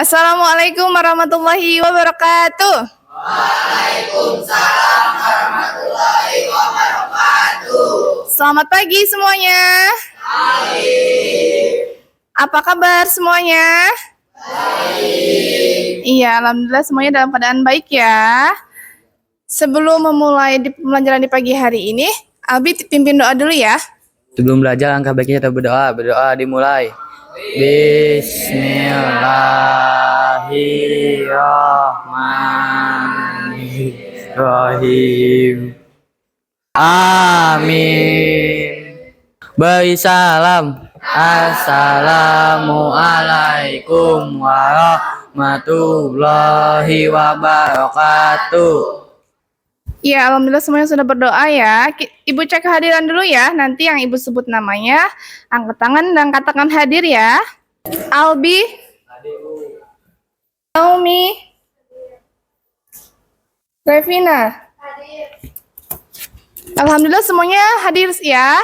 Assalamualaikum warahmatullahi wabarakatuh. Waalaikumsalam warahmatullahi wabarakatuh. Selamat pagi semuanya. Apa kabar semuanya? Baik. Iya, alhamdulillah semuanya dalam keadaan baik ya. Sebelum memulai pembelajaran di pagi hari ini, Albi pimpin doa dulu ya. Sebelum belajar, angka baiknya kita berdoa. Berdoa dimulai. Bismillahirrahmanirrahim. Amin. Beri salam. Assalamualaikum warahmatullahi wabarakatuh. Ya, alhamdulillah semuanya sudah berdoa ya. Ibu cek kehadiran dulu ya. Nanti yang Ibu sebut namanya, angkat tangan dan katakan hadir ya. Albi, Naomi, Revina. Alhamdulillah semuanya hadir ya.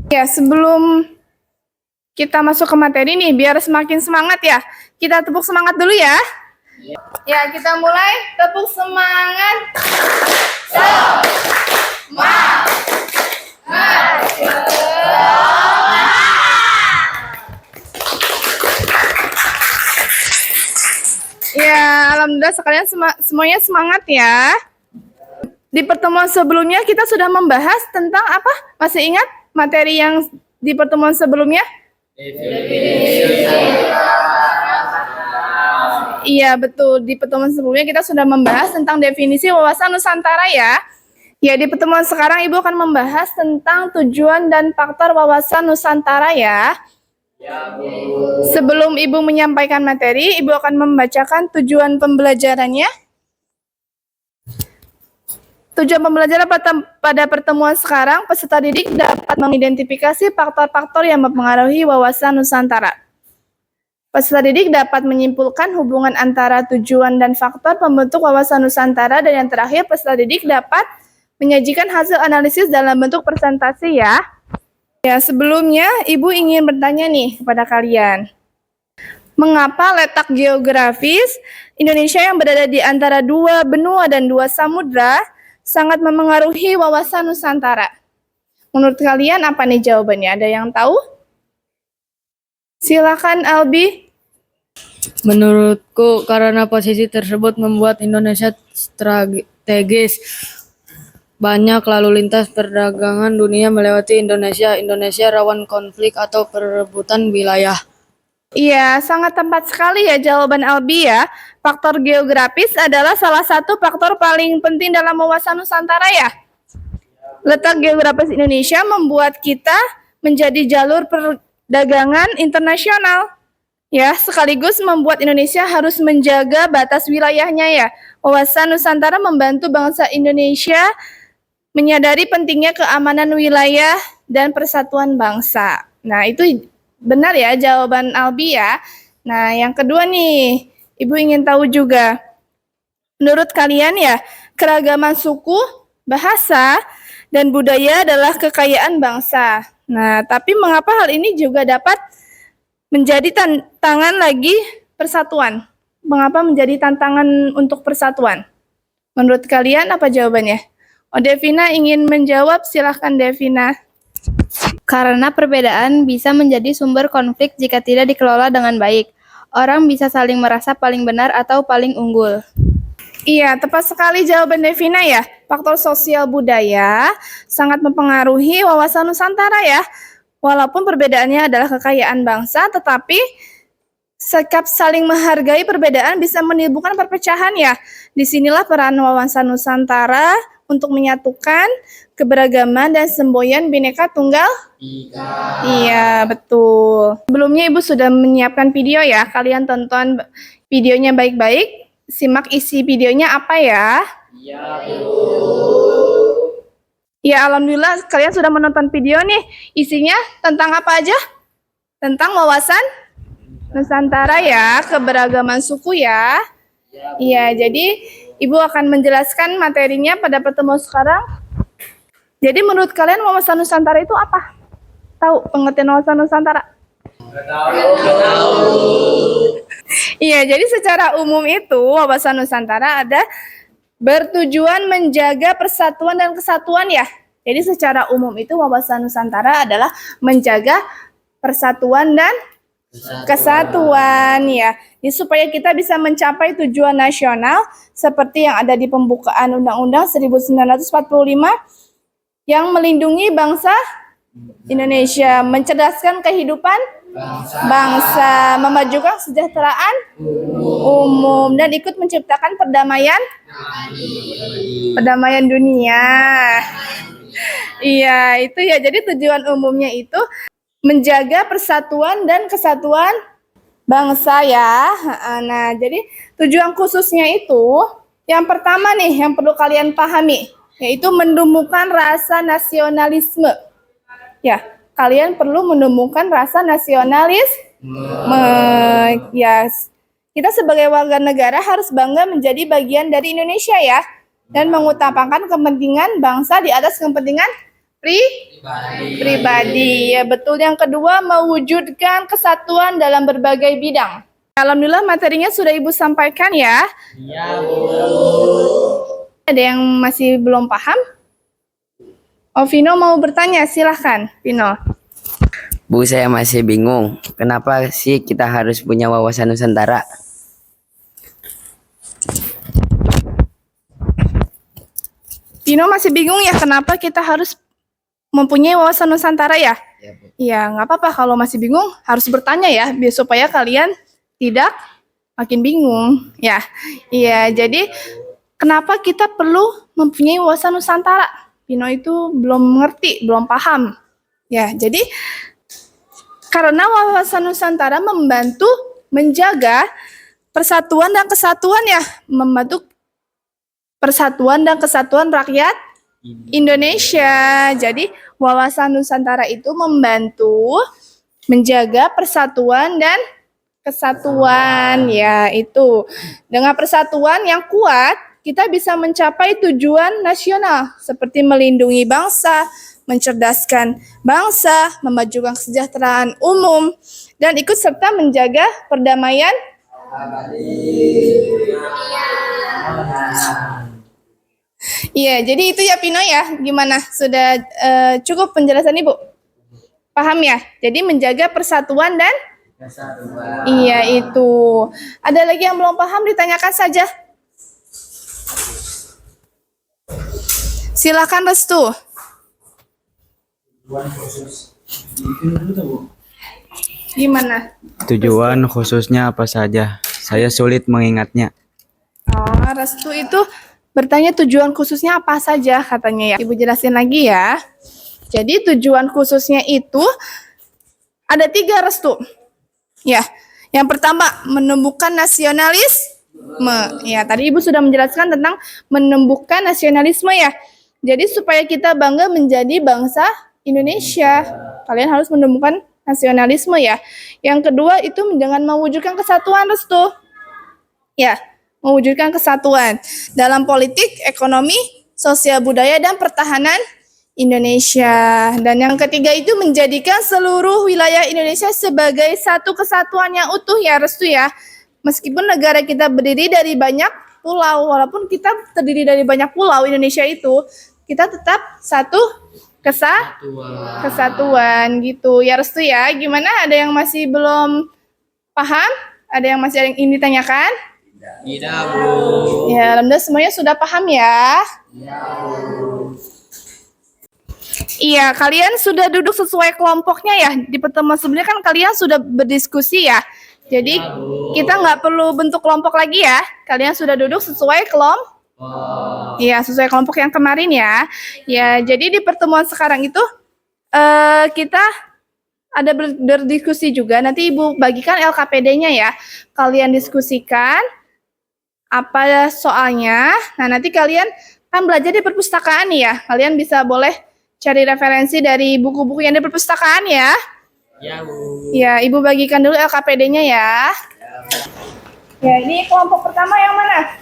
Ya, sebelum kita masuk ke materi nih, biar semakin semangat ya. Kita tepuk semangat dulu ya. Ya, kita mulai. Tepuk semangat. Ya, alhamdulillah sekalian semuanya semangat ya. Di pertemuan sebelumnya kita sudah membahas tentang apa? Masih ingat materi yang di pertemuan sebelumnya? Iya, betul. Di pertemuan sebelumnya kita sudah membahas tentang definisi wawasan Nusantara ya. Ya, di pertemuan sekarang Ibu akan membahas tentang tujuan dan faktor wawasan Nusantara ya. Sebelum Ibu menyampaikan materi, Ibu akan membacakan tujuan pembelajarannya. Tujuan pembelajaran pada pertemuan sekarang, peserta didik dapat mengidentifikasi faktor-faktor yang mempengaruhi wawasan Nusantara. Peserta didik dapat menyimpulkan hubungan antara tujuan dan faktor pembentuk wawasan Nusantara, dan yang terakhir peserta didik dapat menyajikan hasil analisis dalam bentuk presentasi ya. Ya, sebelumnya Ibu ingin bertanya nih kepada kalian. Mengapa letak geografis Indonesia yang berada di antara dua benua dan dua samudra sangat memengaruhi wawasan Nusantara? Menurut kalian apa nih jawabannya? Ada yang tahu? Silakan Albi. Menurutku, karena posisi tersebut membuat Indonesia strategis. Banyak lalu lintas perdagangan dunia melewati Indonesia. Indonesia rawan konflik atau perebutan wilayah. Iya, sangat tepat sekali ya jawaban Albi ya. Faktor geografis adalah salah satu faktor paling penting dalam wawasan Nusantara ya. Letak geografis Indonesia membuat kita menjadi jalur perdagangan internasional. Ya, sekaligus membuat Indonesia harus menjaga batas wilayahnya ya. Wawasan Nusantara membantu bangsa Indonesia menyadari pentingnya keamanan wilayah dan persatuan bangsa. Nah, itu benar ya jawaban Albi ya. Nah, yang kedua nih, Ibu ingin tahu juga. Menurut kalian ya, keragaman suku, bahasa, dan budaya adalah kekayaan bangsa. Nah, tapi mengapa hal ini juga dapat menjadi tantangan lagi persatuan? Mengapa menjadi tantangan untuk persatuan? Menurut kalian apa jawabannya? Oh, Devina ingin menjawab, silahkan Devina. Karena perbedaan bisa menjadi sumber konflik jika tidak dikelola dengan baik. Orang bisa saling merasa paling benar atau paling unggul. Iya, tepat sekali jawaban Devina ya. Faktor sosial budaya sangat mempengaruhi wawasan Nusantara ya. Walaupun perbedaannya adalah kekayaan bangsa, tetapi sikap saling menghargai perbedaan bisa menimbulkan perpecahan ya. Disinilah peran wawasan Nusantara untuk menyatukan keberagaman dan semboyan Bhinneka Tunggal Ika. Iya, betul. Sebelumnya Ibu sudah menyiapkan video ya. Kalian tonton videonya baik-baik. Simak isi videonya apa ya. Iya, Bu. Ya, alhamdulillah kalian sudah menonton video nih. Isinya tentang apa aja? Tentang wawasan Nusantara ya, keberagaman suku ya. Iya, jadi Ibu akan menjelaskan materinya pada pertemuan sekarang. Jadi menurut kalian wawasan Nusantara itu apa? Tahu pengertian wawasan Nusantara? Iya, jadi secara umum itu wawasan Nusantara ada bertujuan menjaga persatuan dan kesatuan ya. Jadi secara umum itu wawasan Nusantara adalah menjaga persatuan dan kesatuan ya. Jadi supaya kita bisa mencapai tujuan nasional seperti yang ada di pembukaan Undang-Undang 1945 yang melindungi bangsa Indonesia, mencerdaskan kehidupan bangsa, memajukan kesejahteraan umum, dan ikut menciptakan perdamaian dunia. Iya, itu ya. Jadi tujuan umumnya itu menjaga persatuan dan kesatuan bangsa ya. Nah, jadi tujuan khususnya itu yang pertama nih yang perlu kalian pahami, yaitu menumbuhkan rasa nasionalisme. Ya, kalian perlu menumbuhkan rasa nasionalisme. Ya, kita sebagai warga negara harus bangga menjadi bagian dari Indonesia ya, dan mengutamakan kepentingan bangsa di atas kepentingan pribadi. Ya, betul. Yang kedua, mewujudkan kesatuan dalam berbagai bidang. Alhamdulillah materinya sudah Ibu sampaikan ya. Iya, Bu. Ada yang masih belum paham? Oh, Vino mau bertanya, silahkan, Vino. Bu, saya masih bingung. Kenapa sih kita harus punya wawasan Nusantara? Vino masih bingung ya, kenapa kita harus mempunyai wawasan Nusantara ya? Iya, nggak apa-apa kalau masih bingung, harus bertanya ya, biar supaya kalian tidak makin bingung. Ya, iya. Jadi kenapa kita perlu mempunyai wawasan Nusantara? Vino itu belum mengerti, belum paham. Ya, jadi karena wawasan Nusantara membantu menjaga persatuan dan kesatuan ya, membantu persatuan dan kesatuan rakyat Indonesia. Jadi wawasan Nusantara itu membantu menjaga persatuan dan kesatuan ya, itu. Dengan persatuan yang kuat, kita bisa mencapai tujuan nasional seperti melindungi bangsa, mencerdaskan bangsa, memajukan kesejahteraan umum, dan ikut serta menjaga perdamaian. Iya, jadi itu ya Pino ya. Gimana? Sudah cukup penjelasan Ibu? Paham ya? Jadi menjaga persatuan dan kesatuan. Iya, itu. Ada lagi yang belum paham, ditanyakan saja. Silakan Restu. Gimana? Tujuan khususnya apa saja? Saya sulit mengingatnya. Oh, Restu itu bertanya tujuan khususnya apa saja katanya ya. Ibu jelasin lagi ya. Jadi tujuan khususnya itu ada 3 Restu. Ya, yang pertama menumbuhkan nasionalisme. Ya, tadi Ibu sudah menjelaskan tentang menumbuhkan nasionalisme ya. Jadi supaya kita bangga menjadi bangsa Indonesia, kalian harus menumbuhkan nasionalisme ya. Yang kedua itu dengan mewujudkan kesatuan Restu. Ya, mewujudkan kesatuan dalam politik, ekonomi, sosial budaya, dan pertahanan Indonesia. Dan yang ketiga itu menjadikan seluruh wilayah Indonesia sebagai satu kesatuan yang utuh ya Restu ya. Meskipun negara kita berdiri dari banyak pulau, walaupun kita terdiri dari banyak pulau Indonesia itu, kita tetap satu kesatuan gitu ya Restu ya. Gimana, ada yang masih belum paham? Ada yang masih ingin ditanyakan? Tidak, Bu. Ya, alhamdulillah semuanya sudah paham ya. Iya, kalian sudah duduk sesuai kelompoknya ya. Di pertemuan sebelumnya kan kalian sudah berdiskusi ya. Jadi kita nggak perlu bentuk kelompok lagi ya. Kalian sudah duduk sesuai kelompok. Iya, sesuai kelompok yang kemarin ya. Ya, jadi di pertemuan sekarang itu kita ada berdiskusi juga. Nanti Ibu bagikan LKPD-nya ya. Kalian diskusikan apa soalnya. Nah, nanti kalian kan belajar di perpustakaan nih ya. Kalian bisa boleh cari referensi dari buku-buku yang di perpustakaan ya. Ya, Bu. Ya, Ibu bagikan dulu LKPD-nya ya. Ya, ini kelompok pertama yang mana?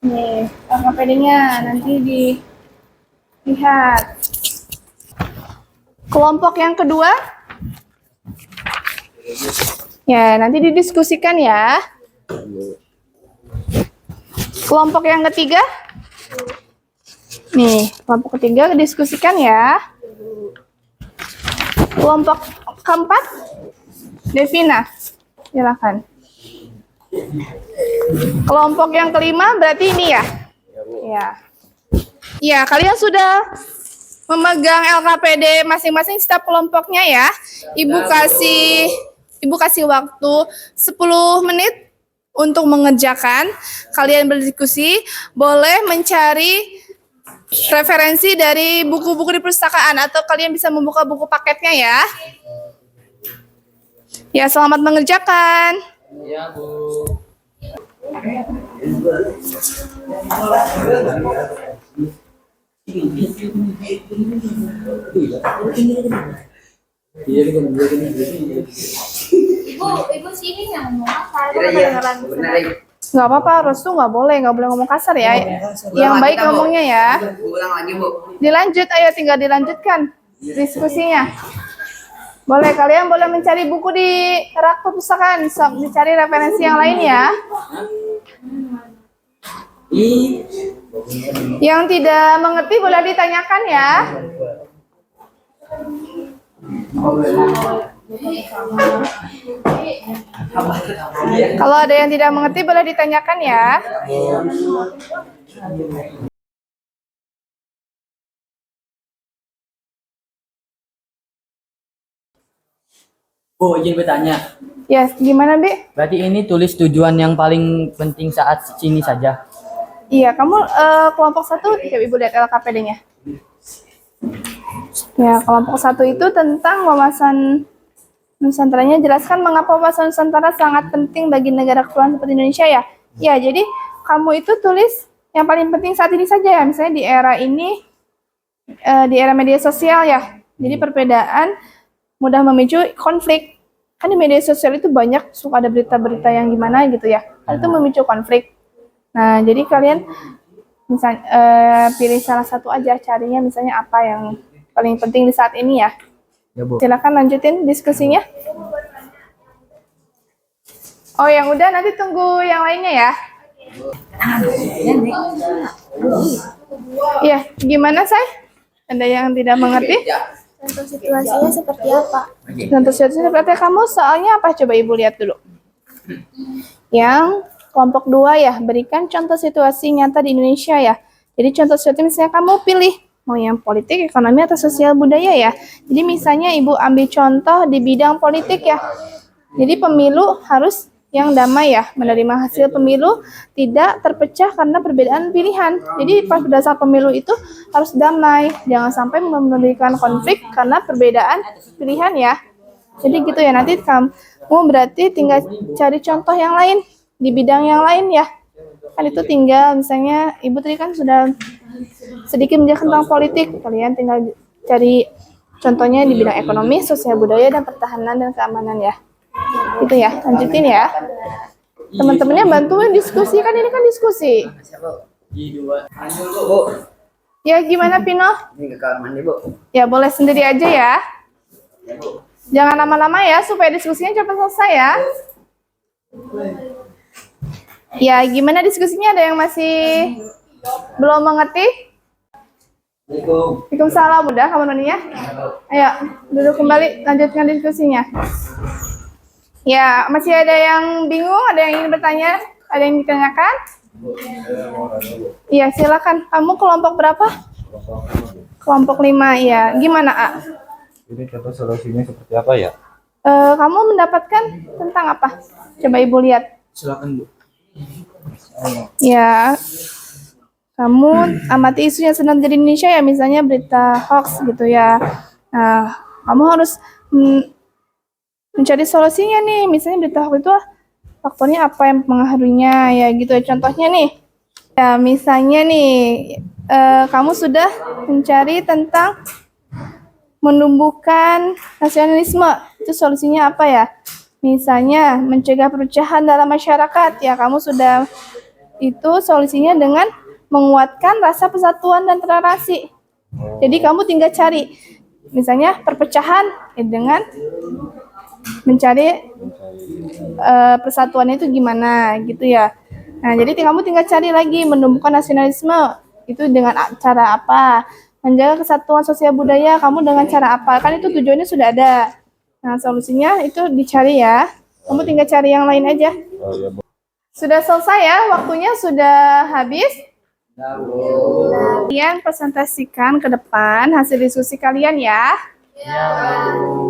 Nih, LKPD-nya nanti dilihat. Kelompok yang kedua? Ya, nanti didiskusikan ya. Kelompok yang ketiga. Nih, kelompok ketiga didiskusikan ya. Kelompok keempat, Devina, silakan. Kelompok yang kelima berarti ini ya. Ya. Ya, kalian sudah memegang LKPD masing-masing setiap kelompoknya ya. Ibu kasih waktu 10 menit untuk mengerjakan. Kalian berdiskusi, boleh mencari referensi dari buku-buku di perpustakaan atau kalian bisa membuka buku paketnya ya. Ya, selamat mengerjakan. Iya, Bu. Ibu sini yang ngomong apa? Nggak apa-apa, Restu nggak boleh ngomong kasar ya. Yang baik ngomongnya ya. Ulang lagi, Bu. Dilanjut, ayo tinggal dilanjutkan diskusinya. Boleh, kalian boleh mencari buku di rak perpustakaan, dicari referensi yang lain ya. Yang tidak mengerti boleh ditanyakan ya. Kalau ada yang tidak mengerti boleh ditanyakan ya. Bu, izin bertanya. Ya, gimana, Bi? Berarti ini tulis tujuan yang paling penting saat sini saja. Iya, kamu kelompok 1, coba Ibu lihat LKPD-nya. Ya, kelompok 1 itu tentang wawasan Nusantaranya, jelaskan mengapa wawasan Nusantara sangat penting bagi negara kepulauan seperti Indonesia ya. Ya, jadi kamu itu tulis yang paling penting saat ini saja ya, misalnya di era ini, di era media sosial ya. Jadi perbedaan mudah memicu konflik. Kan di media sosial itu banyak suka ada berita-berita yang gimana gitu ya. Kan itu memicu konflik. Nah, jadi kalian misalnya pilih salah satu aja, carinya misalnya apa yang paling penting di saat ini ya. Ya, Bu. Silakan lanjutin diskusinya. Oh, yang udah nanti tunggu yang lainnya ya. Iya, gimana Say? Ada yang tidak mengerti? Contoh situasinya seperti apa? Contoh situasinya seperti kamu soalnya apa? Coba Ibu lihat dulu. Yang kelompok 2 ya, berikan contoh situasi nyata di Indonesia ya. Jadi contoh situasi misalnya kamu pilih mau yang politik, ekonomi, atau sosial budaya ya. Jadi misalnya Ibu ambil contoh di bidang politik ya. Jadi pemilu harus yang damai ya, menerima hasil pemilu tidak terpecah karena perbedaan pilihan. Jadi pada saat pemilu itu harus damai, jangan sampai menimbulkan konflik karena perbedaan pilihan ya. Jadi gitu ya, nanti kamu berarti tinggal cari contoh yang lain di bidang yang lain ya. Kan itu tinggal misalnya Ibu tadi kan sudah sedikit menjelaskan tentang politik, kalian tinggal cari contohnya di bidang ekonomi, sosial budaya, dan pertahanan dan keamanan ya. Itu ya, lanjutin ya. Teman-temannya bantuin diskusi, kan ini kan diskusi. Ya gimana Pino? Ini ke kamar mandi, Bu. Ya boleh sendiri aja ya. Jangan lama-lama ya, supaya diskusinya cepat selesai ya. Ya gimana diskusinya, ada yang masih belum mengerti? Waalaikumsalam, udah kamar mandinya? Ayo, duduk kembali, lanjutkan diskusinya. Ya, masih ada yang bingung, ada yang ingin bertanya, ada yang ditanyakan? Iya, silakan. Kamu kelompok berapa? Kelompok 5, ya. Gimana, A? Ini contoh solusinya seperti apa ya? Kamu mendapatkan tentang apa? Coba Ibu lihat. Silakan, Bu. Ya, kamu amati isu yang sedang terjadi di Indonesia ya, misalnya berita hoax gitu ya. Nah, kamu harus mencari solusinya nih, misalnya berita hoax itu faktornya apa yang mengaruhinya ya gitu ya. Contohnya nih, ya misalnya nih, kamu sudah mencari tentang menumbuhkan nasionalisme, itu solusinya apa ya? Misalnya mencegah perpecahan dalam masyarakat, ya kamu sudah itu solusinya dengan menguatkan rasa persatuan dan toleransi. Jadi kamu tinggal cari, misalnya perpecahan dengan mencari persatuannya itu gimana gitu ya. Nah, jadi kamu tinggal cari lagi menumbuhkan nasionalisme itu dengan cara apa? Menjaga kesatuan sosial budaya kamu dengan cara apa? Kan itu tujuannya sudah ada. Nah, solusinya itu dicari ya. Kamu tinggal cari yang lain aja. Oh, ya, Bu. Sudah selesai ya, waktunya sudah habis. Kalian presentasikan ke depan hasil diskusi kalian ya.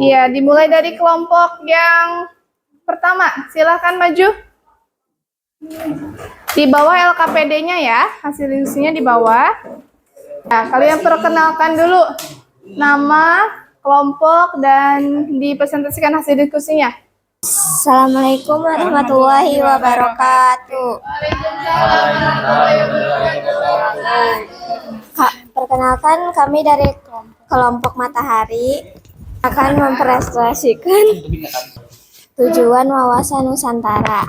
Iya, dimulai dari kelompok yang pertama. Silakan maju. Di bawah LKPD-nya ya, hasil diskusinya di bawah. Nah, kalian perkenalkan dulu nama, kelompok, dan dipresentasikan hasil diskusinya. Assalamualaikum warahmatullahi wabarakatuh. Perkenalkan, kami dari kelompok Matahari akan mempresentasikan tujuan wawasan Nusantara.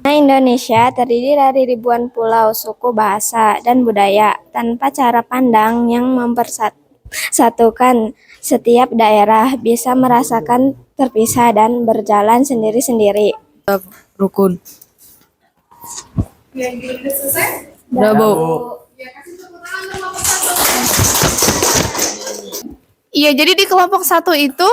Indonesia terdiri dari ribuan pulau, suku, bahasa, dan budaya tanpa cara pandang yang mempersatukan. Setiap daerah bisa merasakan terpisah dan berjalan sendiri-sendiri. Rukun. Udah, Bu. Iya, jadi di kelompok 1 itu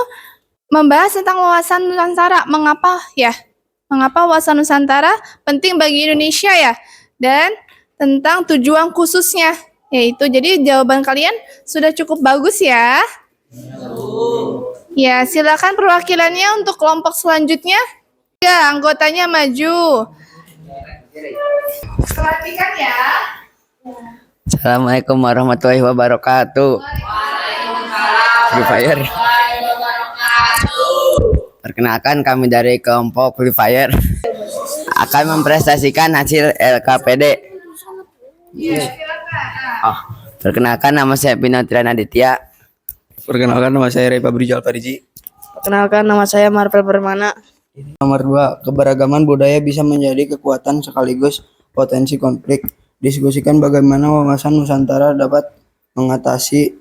membahas tentang wawasan Nusantara. Mengapa ya? Mengapa wawasan Nusantara penting bagi Indonesia ya? Dan tentang tujuan khususnya. Yaitu, jadi jawaban kalian sudah cukup bagus ya. Ya, silakan perwakilannya untuk kelompok selanjutnya. Ya, anggotanya maju. Perhatikan ya. Assalamualaikum warahmatullahi wabarakatuh. Free Fire. Perkenalkan, kami dari kelompok Free Fire akan mempresentasikan hasil LKPD. Perkenalkan, nama saya Pino Triana Aditya. Perkenalkan, nama saya Repa Brijal Pariji. Perkenalkan, nama saya Marvel Permana. Nomor 2, keberagaman budaya bisa menjadi kekuatan sekaligus potensi konflik. Diskusikan bagaimana wawasan Nusantara dapat mengatasi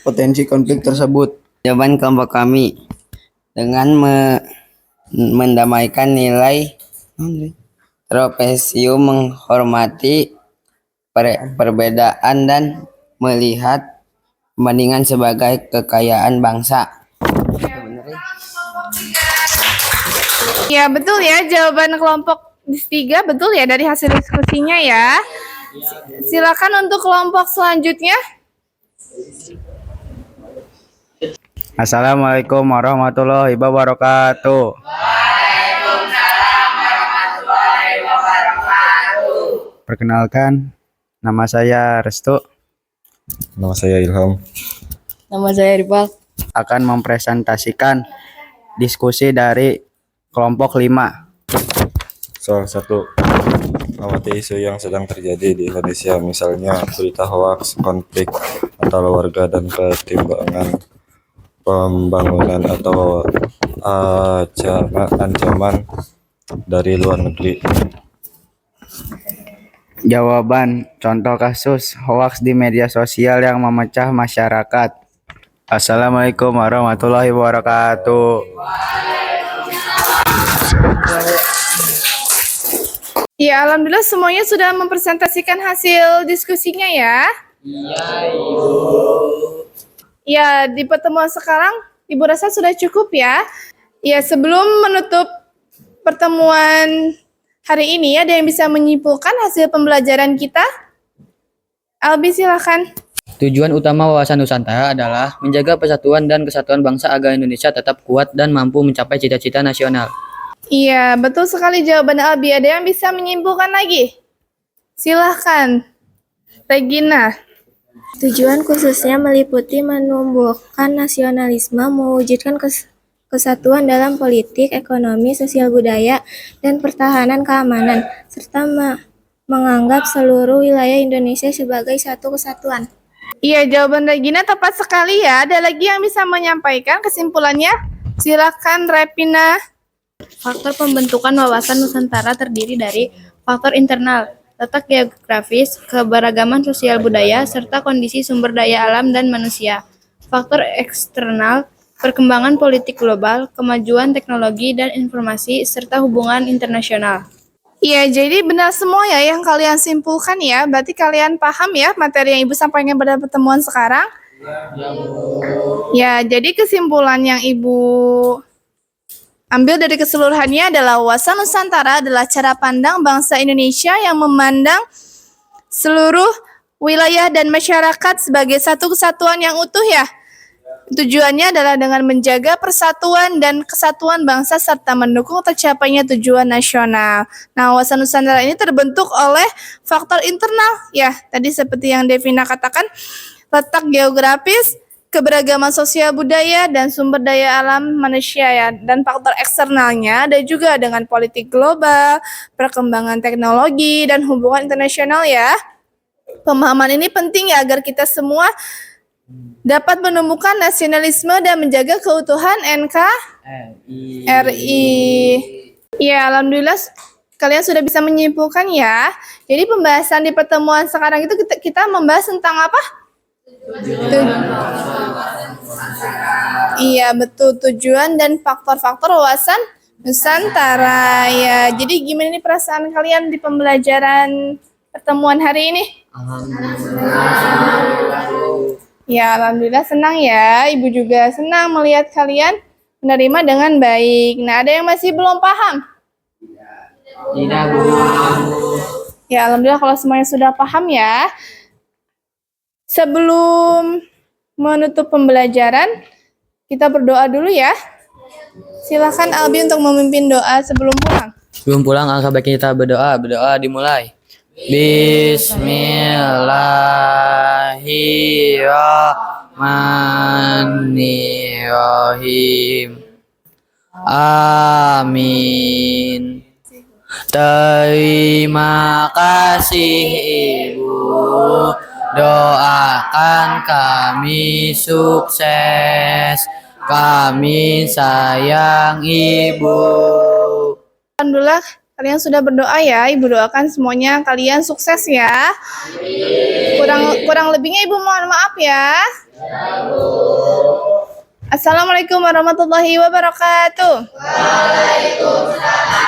potensi konflik tersebut. Jawaban kelompok kami dengan mendamaikan nilai tropesium, menghormati perbedaan dan melihat perbandingan sebagai kekayaan bangsa. Ya, betul ya, jawaban kelompok 3 betul ya dari hasil diskusinya ya. Silakan untuk kelompok selanjutnya. Assalamualaikum warahmatullahi wabarakatuh. Perkenalkan, nama saya Restu. Nama saya Ilham. Nama saya Rifal. Akan mempresentasikan diskusi dari kelompok 5. Soal 1. Amati isu yang sedang terjadi di Indonesia, misalnya berita hoaks, konflik antara warga dan pertimbangan pembangunan atau ancaman dari luar negeri. Jawaban, contoh kasus hoaks di media sosial yang memecah masyarakat. Assalamualaikum warahmatullahi wabarakatuh. Ya, alhamdulillah semuanya sudah mempresentasikan hasil diskusinya ya. Ya, di pertemuan sekarang Ibu rasa sudah cukup ya. Ya, sebelum menutup pertemuan hari ini, ada yang bisa menyimpulkan hasil pembelajaran kita? Albi, silakan. Tujuan utama wawasan Nusantara adalah menjaga persatuan dan kesatuan bangsa agar Indonesia tetap kuat dan mampu mencapai cita-cita nasional. Iya, betul sekali jawaban Albi. Ada yang bisa menyimpulkan lagi? Silahkan, Regina. Tujuan khususnya meliputi menumbuhkan nasionalisme, mewujudkan kesatuan dalam politik, ekonomi, sosial budaya, dan pertahanan keamanan, serta menganggap seluruh wilayah Indonesia sebagai satu kesatuan. Iya, jawaban Regina tepat sekali ya. Ada lagi yang bisa menyampaikan kesimpulannya? Silakan, Repina. Faktor pembentukan wawasan Nusantara terdiri dari faktor internal, letak geografis, keberagaman sosial budaya, serta kondisi sumber daya alam dan manusia. Faktor eksternal perkembangan politik global, kemajuan teknologi dan informasi, serta hubungan internasional. Iya, jadi benar semua ya yang kalian simpulkan ya. Berarti kalian paham ya materi yang Ibu sampaikan pada pertemuan sekarang? Ya, jadi kesimpulan yang Ibu ambil dari keseluruhannya adalah wawasan Nusantara adalah cara pandang bangsa Indonesia yang memandang seluruh wilayah dan masyarakat sebagai satu kesatuan yang utuh ya. Tujuannya adalah dengan menjaga persatuan dan kesatuan bangsa serta mendukung tercapainya tujuan nasional. Nah, wawasan Nusantara ini terbentuk oleh faktor internal ya. Tadi seperti yang Devina katakan, letak geografis, keberagaman sosial budaya dan sumber daya alam manusia ya. Dan faktor eksternalnya ada juga dengan politik global, perkembangan teknologi dan hubungan internasional ya. Pemahaman ini penting ya agar kita semua dapat menemukan nasionalisme dan menjaga keutuhan NKRI. Ya, alhamdulillah kalian sudah bisa menyimpulkan ya. Jadi pembahasan di pertemuan sekarang itu kita membahas tentang apa? Iya, betul, tujuan dan faktor-faktor wawasan Nusantara ya. Jadi gimana nih perasaan kalian di pembelajaran pertemuan hari ini? Ya, alhamdulillah senang ya. Ibu juga senang melihat kalian menerima dengan baik. Nah, ada yang masih belum paham? Tidak, Bu. Ya, alhamdulillah kalau semuanya sudah paham ya. Sebelum menutup pembelajaran, kita berdoa dulu ya. Silakan Albi untuk memimpin doa sebelum pulang. Sebelum pulang, alangkah baiknya kita berdoa. Berdoa dimulai. Bismillahirrahmanirrahim. Amin. Terima kasih Ibu. Doakan kami sukses. Kami sayang Ibu. Alhamdulillah kalian sudah berdoa ya. Ibu doakan semuanya kalian sukses ya. Kurang lebihnya Ibu mohon maaf ya. Assalamualaikum warahmatullahi wabarakatuh. Waalaikumsalam.